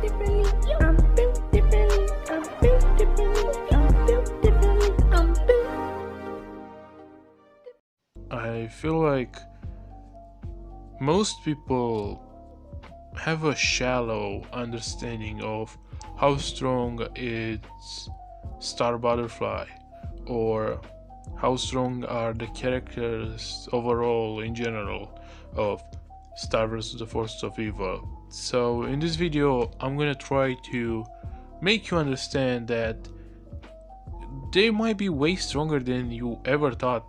differently. I'm built differently. I'm built differently. I'm built differently. I'm built. I feel like most people have a shallow understanding of how strong is Star Butterfly, or how strong are the characters overall in general of Star vs. the Forces of Evil. So in this video I'm gonna try to make you understand that they might be way stronger than you ever thought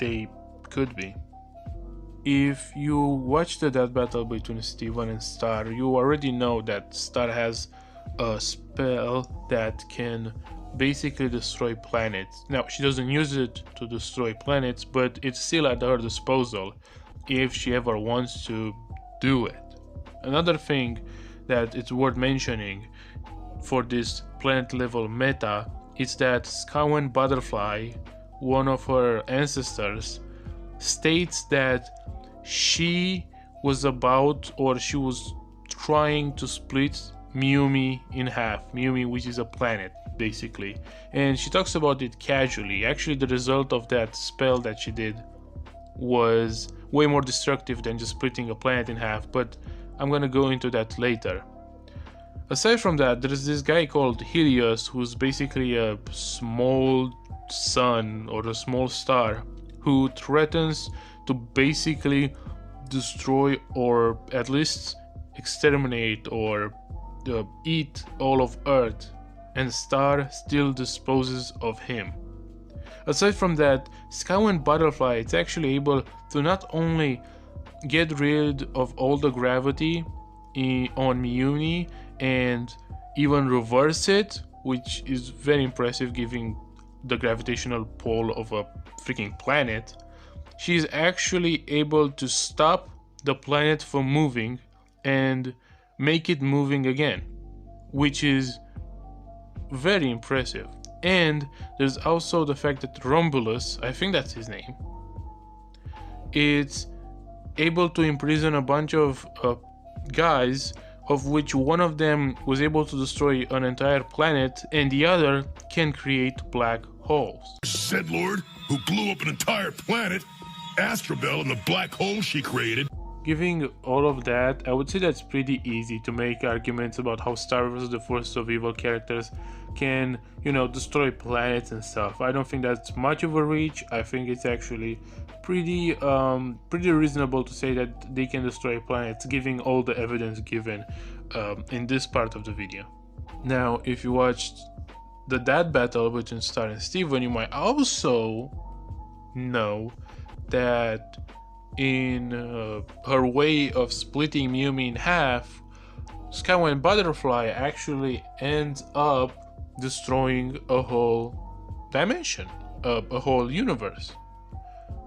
they could be. If you watch the death battle between Steven and Star, you already know that Star has a spell that can basically destroy planets. Now, she doesn't use it to destroy planets, but it's still at her disposal if she ever wants to do it. Another thing that it's worth mentioning for this planet level meta is that Scowen Butterfly, one of her ancestors, states that she was trying to split Miumi in half. Miumi, which is a planet basically, and she talks about it casually. Actually, the result of that spell that she did was way more destructive than just splitting a planet in half, but I'm gonna go into that later. Aside from that, there's this guy called Helios, who's basically a small sun or a small star who threatens to basically destroy or at least exterminate or eat all of Earth, and Star still disposes of him. Aside from that, Scowen Butterfly is actually able to not only get rid of all the gravity on Miumi and even reverse it, which is very impressive given the gravitational pull of a freaking planet. She's actually able to stop the planet from moving and make it moving again, which is very impressive. And there's also the fact that Romulus, I think that's his name, is able to imprison a bunch of guys, of which one of them was able to destroy an entire planet and the other can create black holes. Said Lord, who blew up an entire planet, Astrobel, and the black hole she created. Given all of that, I would say that's pretty easy to make arguments about how Star vs. the Forces of Evil characters can, destroy planets and stuff. I don't think that's much of a reach. I think it's actually pretty reasonable to say that they can destroy planets, given all the evidence given in this part of the video. Now, if you watched the death battle between Star and Steven, you might also know that in her way of splitting Miumi in half, Scowen Butterfly actually ends up destroying a whole dimension, a whole universe.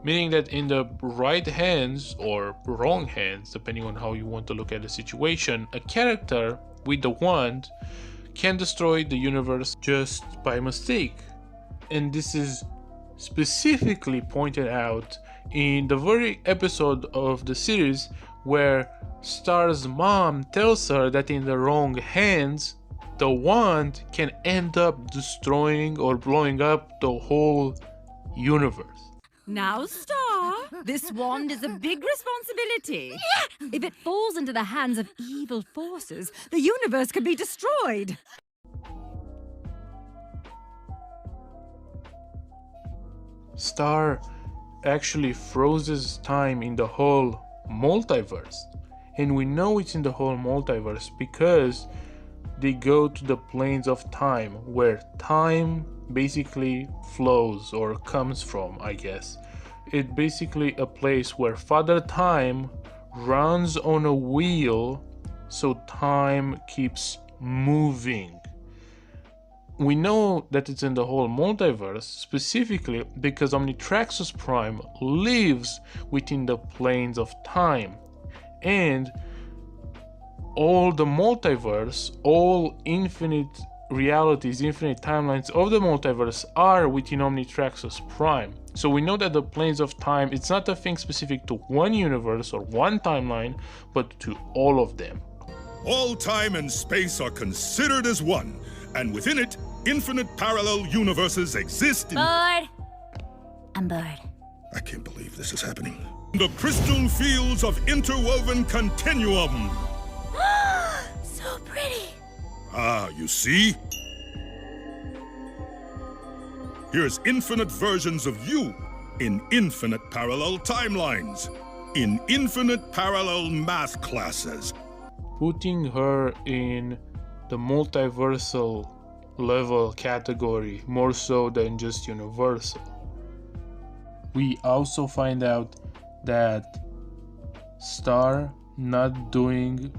Meaning that in the right hands or wrong hands, depending on how you want to look at the situation, a character with the wand can destroy the universe just by mistake. And this is specifically pointed out in the very episode of the series where Star's mom tells her that in the wrong hands, the wand can end up destroying or blowing up the whole universe. Now, Star, this wand is a big responsibility. If it falls into the hands of evil forces, the universe could be destroyed. Star actually freezes time in the whole multiverse, and we know it's in the whole multiverse because they go to the planes of time where time basically flows or comes from, I guess. It's basically a place where Father Time runs on a wheel, so time keeps moving. We know that it's in the whole multiverse specifically because Omnitraxus Prime lives within the planes of time, and all the multiverse, all infinite realities, infinite timelines of the multiverse are within Omnitraxus Prime. So we know that the planes of time, it's not a thing specific to one universe or one timeline, but to all of them. All time and space are considered as one, and within it, infinite parallel universes exist in... Bored. I'm bored. I can't believe this is happening. The crystal fields of interwoven continuum. So pretty. Ah, you see? Here's infinite versions of you in infinite parallel timelines, in infinite parallel math classes. Putting her in the multiversal level category more so than just universal. We also find out that Star not doing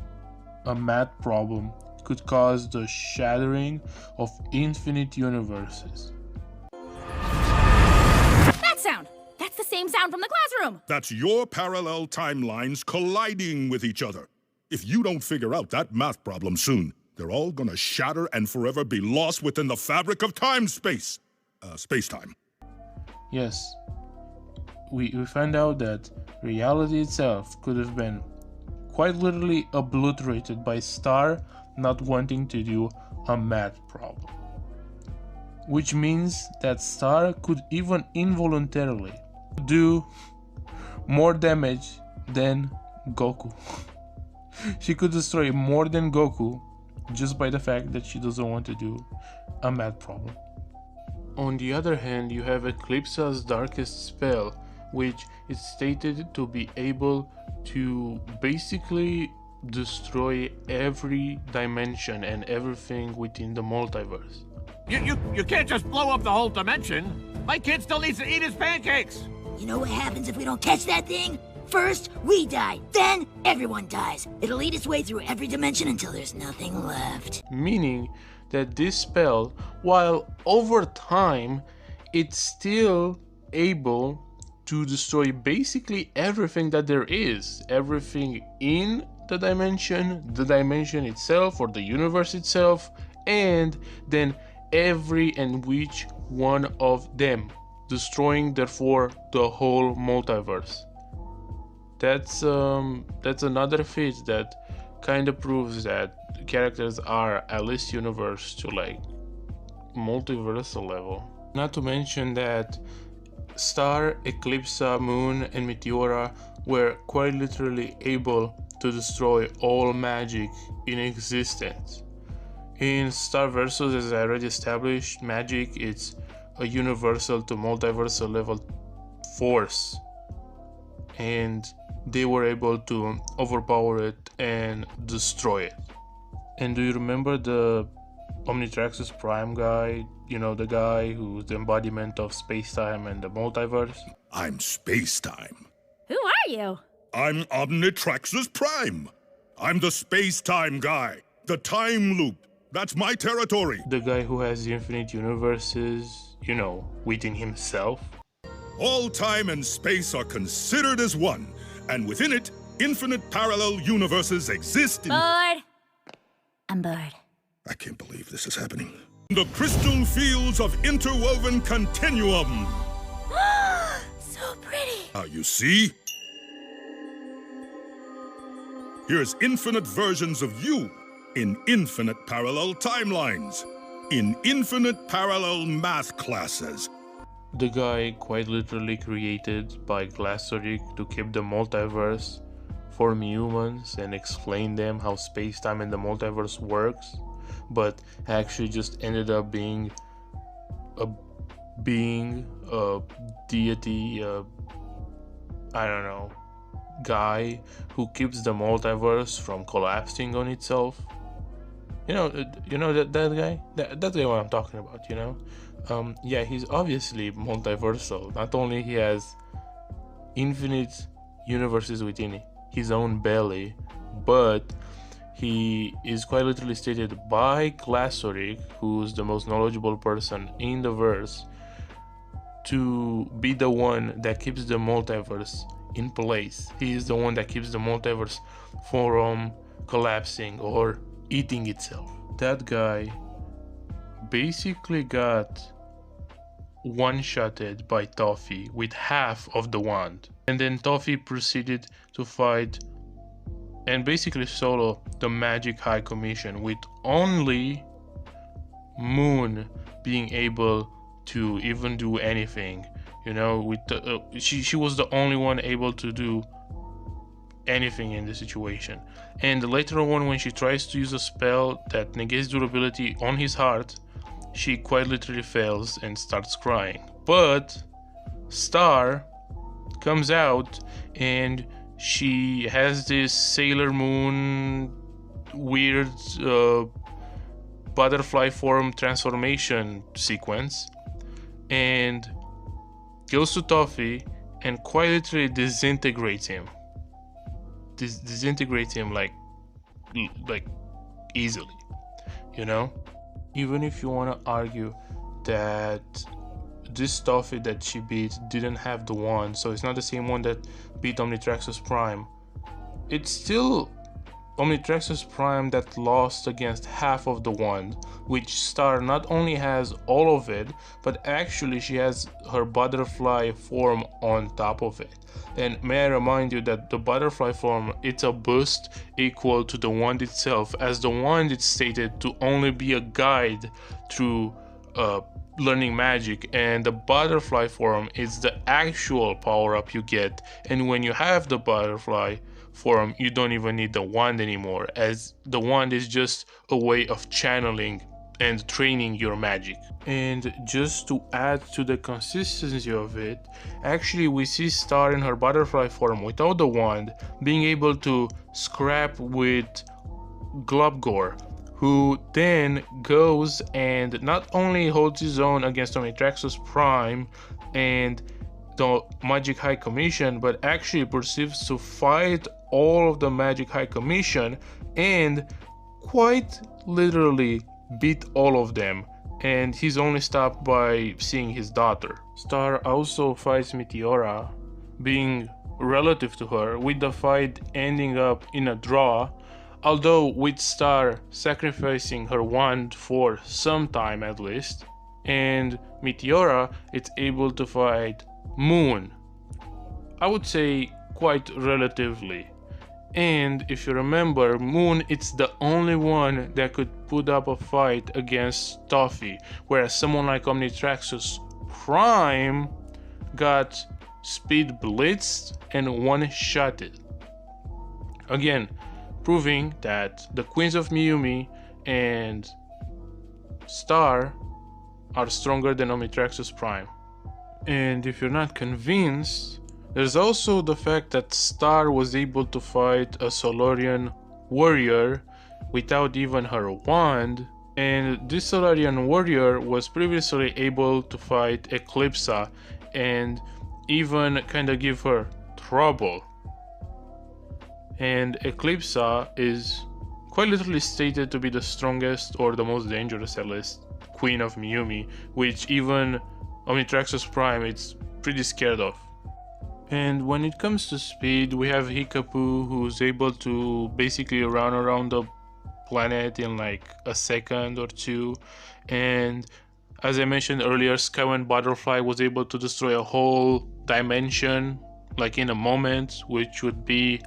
a math problem could cause the shattering of infinite universes. That sound! That's the same sound from the classroom! That's your parallel timelines colliding with each other. If you don't figure out that math problem soon, they're all gonna shatter and forever be lost within the fabric of time-space. Space-time. Yes, we find out that reality itself could have been quite literally obliterated by Star not wanting to do a math problem. Which means that Star could even involuntarily do more damage than Goku. She could destroy more than Goku just by the fact that she doesn't want to do a math problem. On the other hand, you have Eclipsa's darkest spell, which is stated to be able to basically destroy every dimension and everything within the multiverse. You can't just blow up the whole dimension. My kid still needs to eat his pancakes. You know what happens if we don't catch that thing? First, we die, then everyone dies. It'll eat its way through every dimension until there's nothing left. Meaning that this spell, while over time, it's still able to destroy basically everything that there is. Everything in the dimension itself, or the universe itself, and then every and which one of them, destroying therefore the whole multiverse. That's another feat that kind of proves that characters are at least universe to like multiversal level. Not to mention that Star, Eclipsa, Moon, and Meteora were quite literally able to destroy all magic in existence. In Starversal, as I already established, magic is a universal to multiversal level force, and they were able to overpower it and destroy it. And do you remember the Omnitraxus Prime guy? You know, the guy who's the embodiment of space-time and the multiverse? I'm space-time. Who are you? I'm Omnitraxus Prime. I'm the space-time guy. The time loop. That's my territory. The guy who has the infinite universes, you know, within himself. All time and space are considered as one, and within it, infinite parallel universes exist in... Bored. I'm bored. I can't believe this is happening. The crystal fields of interwoven continuum. So pretty. Ah, you see? Here's infinite versions of you in infinite parallel timelines, in infinite parallel math classes. The guy quite literally created by Glassoric to keep the multiverse from humans and explain them how space-time and the multiverse works, but actually just ended up being a deity, I don't know, guy who keeps the multiverse from collapsing on itself. You know that guy? That guy what I'm talking about, you know? Yeah, he's obviously multiversal. Not only he has infinite universes within his own belly, but he is quite literally stated by Glassoric, who's the most knowledgeable person in the verse, to be the one that keeps the multiverse in place. He is the one that keeps the multiverse from collapsing or eating itself. That guy basically got one-shotted by Toffee with half of the wand, and then Toffee proceeded to fight and basically solo the Magic High Commission, with only Moon being able to even do anything. You know, with the, she was the only one able to do anything in the situation. And later on, when she tries to use a spell that negates durability on his heart, she quite literally fails and starts crying. But Star comes out and she has this Sailor Moon weird butterfly form transformation sequence and goes to Toffee and quite literally disintegrates him. Disintegrates him like easily, you know? Even if you want to argue that this Toffee that she beat didn't have the wand, so it's not the same one that beat Omnitraxus Prime, it's still Omnitraxus Prime that lost against half of the wand, which Star not only has all of it, but actually she has her butterfly form on top of it. And may I remind you that the butterfly form, it's a boost equal to the wand itself, as the wand is stated to only be a guide through learning magic, and the butterfly form is the actual power-up you get. And when you have the butterfly form, you don't even need the wand anymore, as the wand is just a way of channeling and training your magic. And just to add to the consistency of it, actually we see Star in her butterfly form without the wand being able to scrap with Globgor, who then goes and not only holds his own against Omnitraxus Prime and the Magic High Commission, but actually proceeds to fight all of the Magic High Commission and quite literally beat all of them, and he's only stopped by seeing his daughter. Star also fights Meteora, being relative to her, with the fight ending up in a draw, although with Star sacrificing her wand for some time at least, and Meteora is able to fight Moon, I would say quite relatively. And if you remember, Moon, it's the only one that could put up a fight against Toffee, whereas someone like Omnitraxus Prime got speed blitzed and one-shotted. Again, proving that the Queens of Miyumi and Star are stronger than Omnitraxus Prime. And if you're not convinced, there's also the fact that Star was able to fight a Solarian warrior without even her wand, and this Solarian warrior was previously able to fight Eclipsa and even kinda give her trouble. And Eclipsa is quite literally stated to be the strongest or the most dangerous, at least, Queen of Miyumi, which even Omnitraxus Prime is pretty scared of. And when it comes to speed, we have Hikapu, who's able to basically run around the planet in like a second or two. And as I mentioned earlier, Skywind Butterfly was able to destroy a whole dimension like in a moment, which would be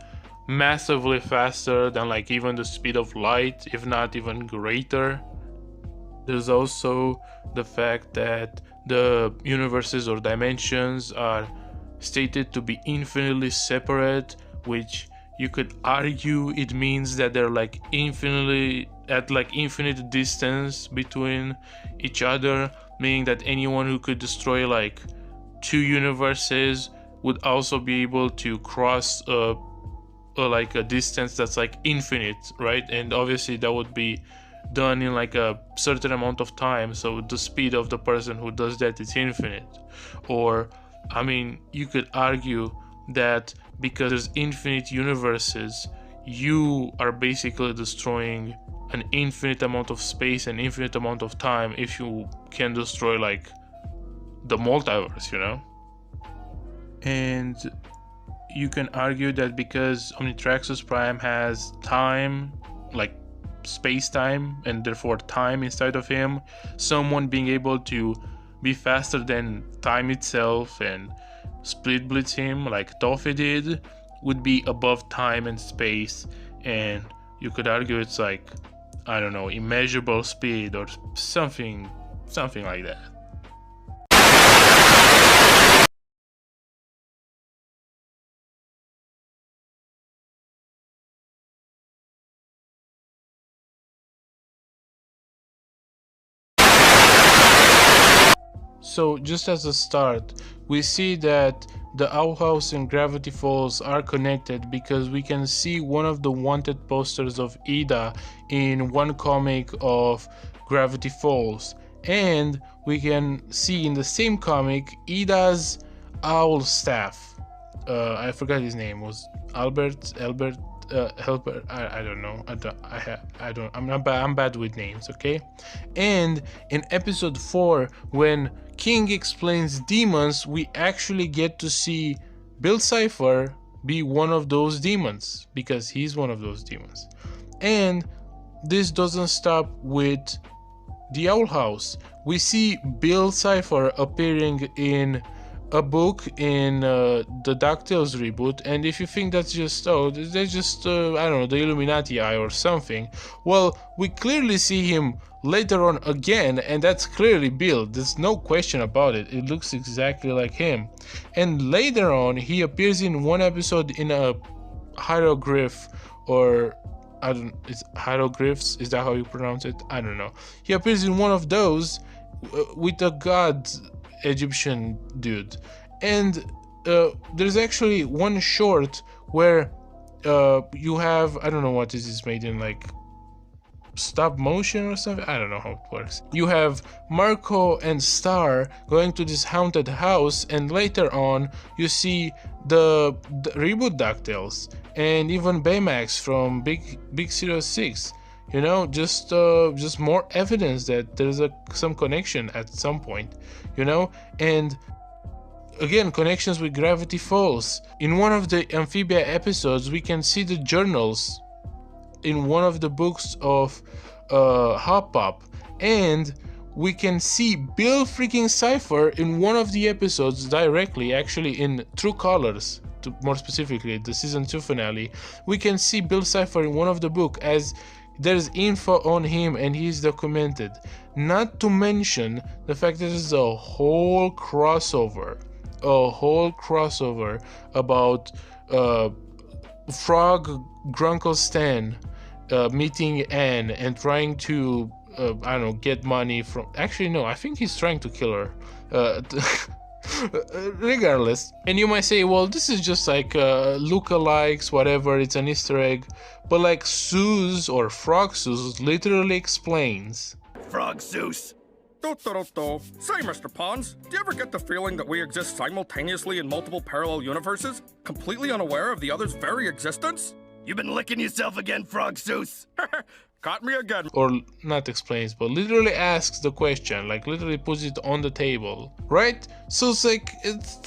massively faster than like even the speed of light, if not even greater. There's also the fact that the universes or dimensions are stated to be infinitely separate, which you could argue it means that they're like infinitely at like infinite distance between each other, meaning that anyone who could destroy like two universes would also be able to cross like a distance that's like infinite, right? And obviously that would be done in like a certain amount of time, so the speed of the person who does that is infinite. Or I mean, you could argue that because there's infinite universes, you are basically destroying an infinite amount of space and infinite amount of time if you can destroy like the multiverse, you know? And you can argue that because Omnitraxus Prime has time, like space-time, and therefore time inside of him, someone being able to be faster than time itself and split blitz him like Toffee did would be above time and space, and you could argue it's like, I don't know, immeasurable speed or something like that. So just as a start, we see that the Owl House and Gravity Falls are connected because we can see one of the wanted posters of Ida in one comic of Gravity Falls, and we can see in the same comic Ida's owl staff. I forgot his name, was Albert, Helper. I don't know. I'm bad with names. Okay, and in episode 4, when King explains demons, we actually get to see Bill Cipher be one of those demons because he's one of those demons. And this doesn't stop with the Owl House. We see Bill Cipher appearing in a book in the DuckTales reboot, and if you think that's just, oh, that's just, I don't know, the Illuminati eye or something, well, we clearly see him later on again, and that's clearly Bill. There's no question about it. It looks exactly like him. And later on, he appears in one episode in a hieroglyph, or I don't, is hieroglyphs, is that how you pronounce it? I don't know. He appears in one of those with a god Egyptian dude, and there's actually one short where you have, I don't know what this is made in, like stop motion or something, I don't know how it works. You have Marco and Star going to this haunted house, and later on you see the reboot DuckTales and even Baymax from Big Zero 6. You know, just more evidence that there's some connection at some point, you know. And again, connections with Gravity Falls. In one of the Amphibia episodes, we can see the journals in one of the books of Hop Pop, and we can see Bill freaking Cipher in one of the episodes directly, actually in True Colors, more specifically the season 2 finale. We can see Bill Cipher in one of the book, as there's info on him and he's documented. Not to mention the fact that there's a whole crossover about Frog Grunkle Stan meeting Anne and trying to I don't know, get money from, actually no, I think he's trying to kill her. Regardless, and you might say, well, this is just like lookalikes, whatever, it's an Easter egg, but like Zeus or Frog Zeus literally explains. Frog Zeus. Say, Mr. Pons, do you ever get the feeling that we exist simultaneously in multiple parallel universes, completely unaware of the other's very existence? You been licking yourself again, Frog Zeus? Caught me again. Or not explains, but literally asks the question, like literally puts it on the table, right? So it's like, it's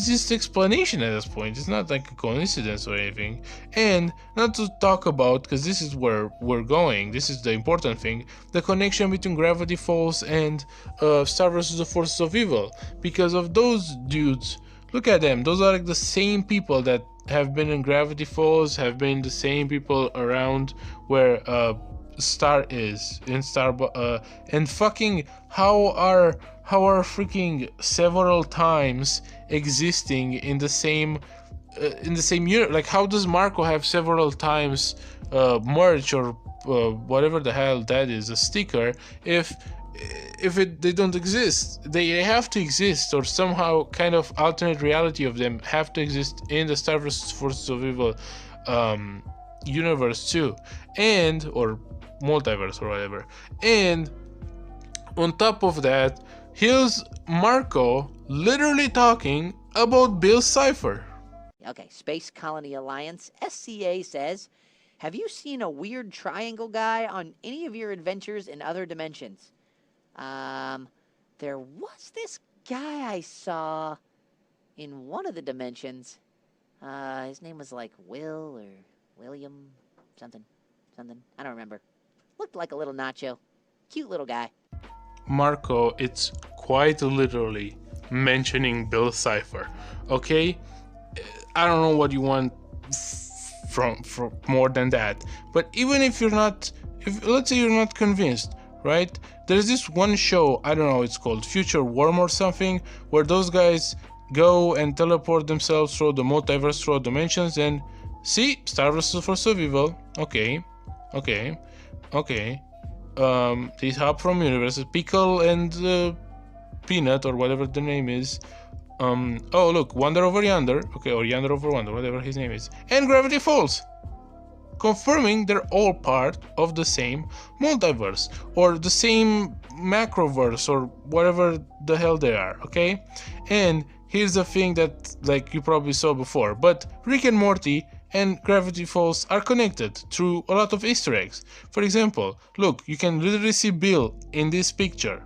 just explanation at this point. It's not like a coincidence or anything. And not to talk about, because this is where we're going, this is the important thing, the connection between Gravity Falls and Star vs. the Forces of Evil. Because of those dudes, look at them, those are like the same people that have been in Gravity Falls, have been the same people around where Star is in Star, and fucking how are freaking several times existing in the same unit. Like, how does Marco have several times merch or whatever the hell that is, a sticker, if they don't exist? They have to exist, or somehow kind of alternate reality of them have to exist in the Star vs. Forces of Evil universe too, and or multiverse or whatever. And on top of that, here's Marco literally talking about Bill Cipher. Okay, Space Colony Alliance, SCA says, have you seen a weird triangle guy on any of your adventures in other dimensions? There was this guy I saw in one of the dimensions. His name was like Will or William, something. I don't remember. Looked like a little nacho. Cute little guy. Marco, it's quite literally mentioning Bill Cipher, okay? I don't know what you want from more than that. But even if you're not, let's say you're not convinced, right? There's this one show, I don't know, it's called Future Worm or something, where those guys go and teleport themselves through the multiverse, through dimensions, and see, Starversal for survival. Okay. These hop from universes, Pickle and Peanut, or whatever the name is. Oh look, Wonder Over Yonder, okay, or Yonder Over Wonder, whatever his name is, and Gravity Falls, confirming they're all part of the same multiverse, or the same macroverse, or whatever the hell they are, okay? And here's the thing that, like, you probably saw before, but Rick and Morty and Gravity Falls are connected through a lot of Easter eggs. For example, look, you can literally see Bill in this picture,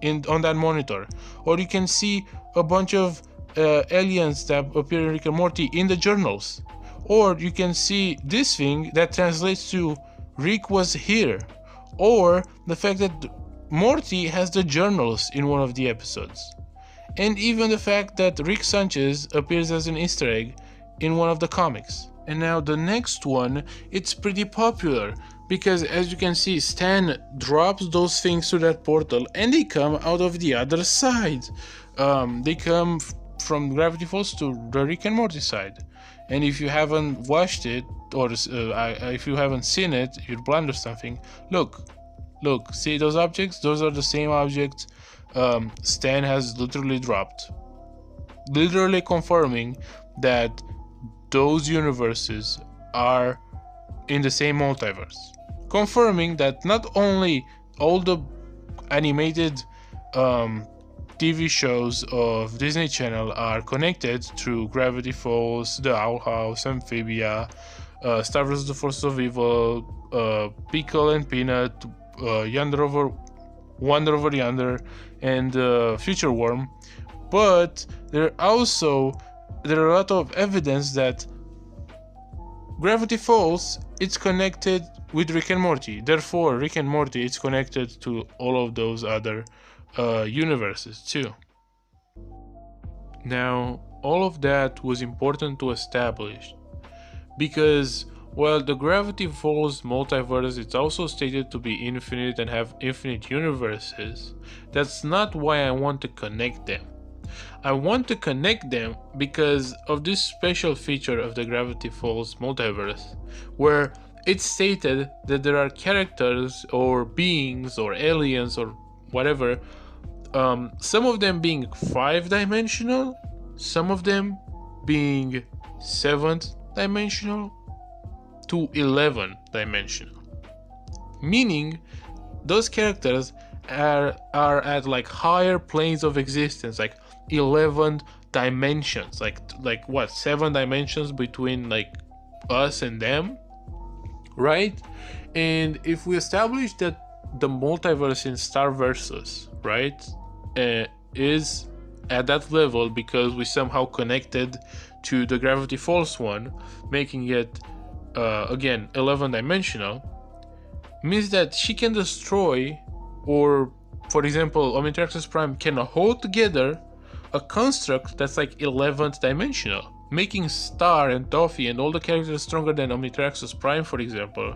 on that monitor, or you can see a bunch of aliens that appear in Rick and Morty in the journals, or you can see this thing that translates to Rick was here, or the fact that Morty has the journals in one of the episodes, and even the fact that Rick Sanchez appears as an Easter egg in one of the comics. And now the next one, it's pretty popular, because as you can see, Stan drops those things to that portal and they come out of the other side. They come from Gravity Falls to the Rick and Morty side. And if you haven't watched it, or if you haven't seen it, you're blind or something, look, see those objects? Those are the same objects Stan has literally dropped. Literally confirming that those universes are in the same multiverse. Confirming that not only all the animated TV shows of Disney Channel are connected through Gravity Falls, The Owl House, Amphibia, Starversal: The Force of Evil, Pickle and Peanut, Wonder Over Yonder, and Future Worm, but there are a lot of evidence that Gravity Falls, it's connected with Rick and Morty. Therefore, Rick and Morty is connected to all of those other universes too. Now, all of that was important to establish because, while the Gravity Falls multiverse is also stated to be infinite and have infinite universes, that's not why I want to connect them. I want to connect them because of this special feature of the Gravity Falls multiverse, where it's stated that there are characters or beings or aliens or whatever, some of them being 5-dimensional, some of them being 7th-dimensional to 11-dimensional. Meaning, those characters are at like higher planes of existence, like 11 dimensions, like what, 7 dimensions between like us and them, right? And if we establish that the multiverse in Starversal, right, is at that level because we somehow connected to the Gravity Falls one, making it again 11-dimensional, means that she can destroy, or for example Omnitraxus Prime can hold together a construct that's like 11th dimensional, making Star and Toffee and all the characters stronger than Omnitraxus Prime, for example,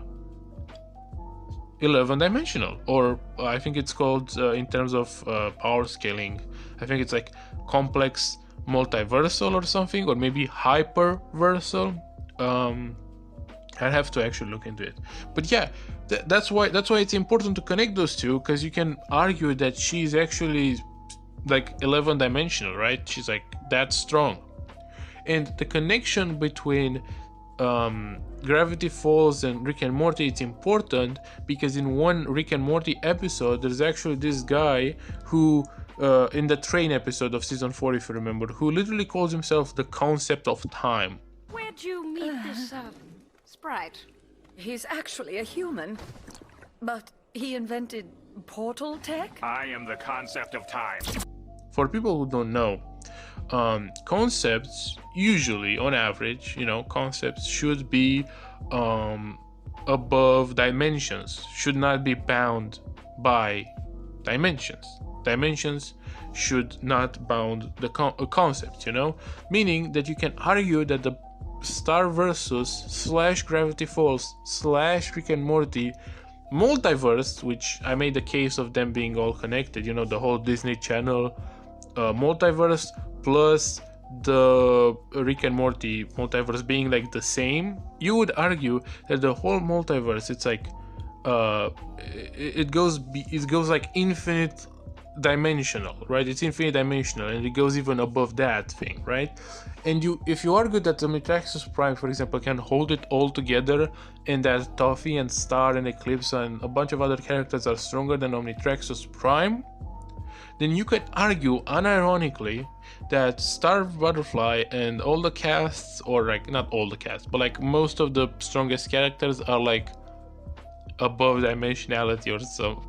11-dimensional, or I think it's called in terms of power scaling, I think it's like complex multiversal or something, or maybe hyperversal. I'd have to actually look into it, but yeah, that's why it's important to connect those two, because you can argue that she's actually like 11-dimensional, right? She's like that strong. And the connection between Gravity Falls and Rick and Morty, it's important because in one Rick and Morty episode there's actually this guy who in the train episode of season 4, if you remember, who literally calls himself the concept of time. Where'd you meet this sprite? He's actually a human, but he invented portal tech? I am the concept of time. For people who don't know, concepts usually, on average, concepts should be above dimensions, should not be bound by dimensions. Dimensions should not bound the concept, meaning that you can argue that the Star Versus / Gravity Falls / Rick and Morty Multiverse, which I made the case of them being all connected, you know, the whole Disney Channel multiverse plus the Rick and Morty multiverse being like the same, you would argue that the whole multiverse, it's like it goes like infinite dimensional, right? It's infinite dimensional, and it goes even above that thing, right? And if you argue that the Omnitrixus Prime, for example, can hold it all together, and that Toffee and Star and Eclipse and a bunch of other characters are stronger than Omnitrixus Prime, then you could argue unironically that Star Butterfly and all the casts, or like not all the casts, but like most of the strongest characters are like above dimensionality or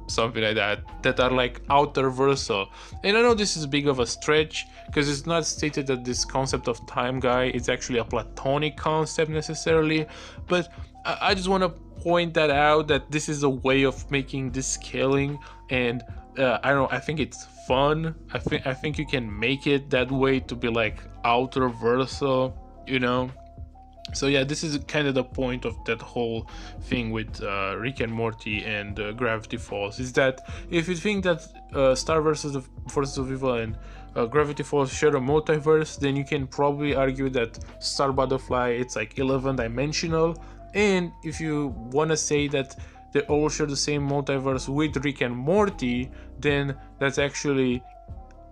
something like that are like Outerversal. And I know this is big of a stretch because it's not stated that this concept of time guy is actually a platonic concept necessarily, but I just want to point that out, that this is a way of making this scaling, and I think it's fun. I think you can make it that way to be like Outerversal, you know. So yeah, this is kind of the point of that whole thing with Rick and Morty and Gravity Falls, is that if you think that Star versus the Forces of Evil and Gravity Falls share a multiverse, then you can probably argue that Star Butterfly, it's like 11 dimensional. And if you want to say that they all share the same multiverse with Rick and Morty, then that's actually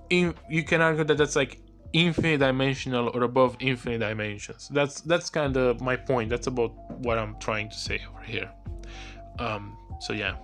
you can argue that that's like infinite dimensional or above infinite dimensions. That's kind of my point. That's about what I'm trying to say over here. So yeah.